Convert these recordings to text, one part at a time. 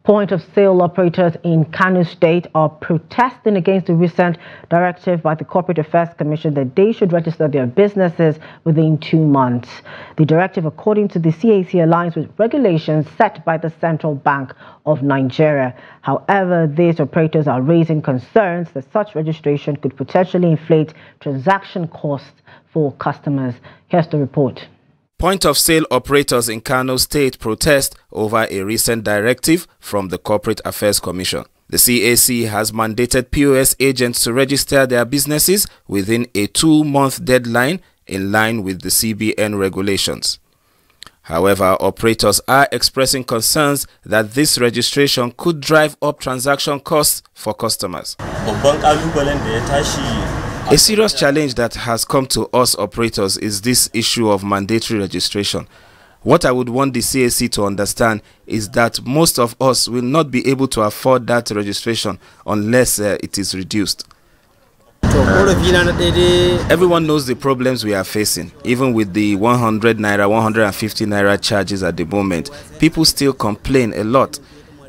Point of sale operators in Kano State are protesting against the recent directive by the Corporate Affairs Commission that they should register their businesses within 2 months. The directive, according to the CAC, aligns with regulations set by the Central Bank of Nigeria. However, these operators are raising concerns that such registration could potentially inflate transaction costs for customers. Here's the report. Point-of-sale operators in Kano State protest over a recent directive from the Corporate Affairs Commission. The CAC has mandated POS agents to register their businesses within a 2-month deadline in line with the CBN regulations. However, operators are expressing concerns that this registration could drive up transaction costs for customers. A serious challenge that has come to us operators is this issue of mandatory registration. What I would want the CAC to understand is that most of us will not be able to afford that registration unless it is reduced. Everyone knows the problems we are facing. Even with the 100 naira, 150 naira charges at the moment, people still complain a lot.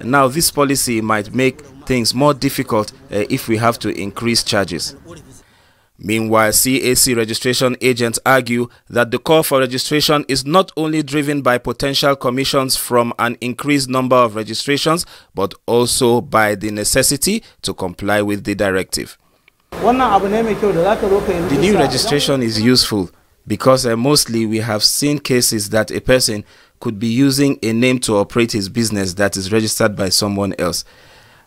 Now, this policy might make things more difficult if we have to increase charges. Meanwhile, CAC registration agents argue that the call for registration is not only driven by potential commissions from an increased number of registrations, but also by the necessity to comply with the directive. The new registration is useful because mostly we have seen cases that a person could be using a name to operate his business that is registered by someone else.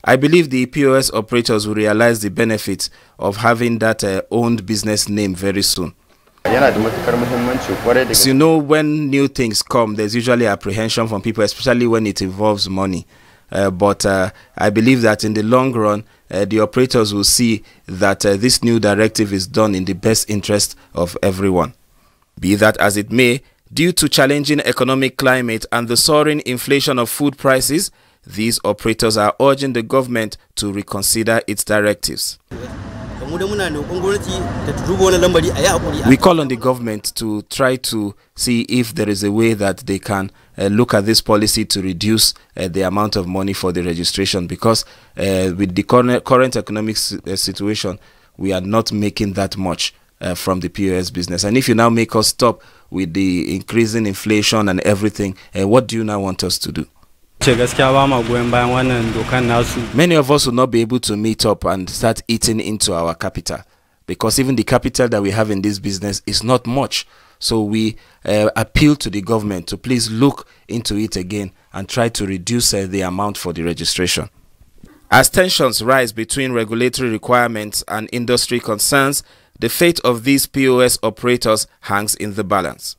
I believe the POS operators will realize the benefits of having that owned business name very soon. So, you know, when new things come, there's usually apprehension from people, especially when it involves money. But I believe that in the long run, the operators will see that this new directive is done in the best interest of everyone. Be that as it may, due to challenging economic climate and the soaring inflation of food prices, these operators are urging the government to reconsider its directives. We call on the government to try to see if there is a way that they can look at this policy to reduce the amount of money for the registration, because with the current economic situation, we are not making that much from the POS business. And if you now make us stop with the increasing inflation and everything, what do you now want us to do? Many of us will not be able to meet up and start eating into our capital, because even the capital that we have in this business is not much. So we appeal to the government to please look into it again and try to reduce the amount for the registration. As tensions rise between regulatory requirements and industry concerns, the fate of these POS operators hangs in the balance.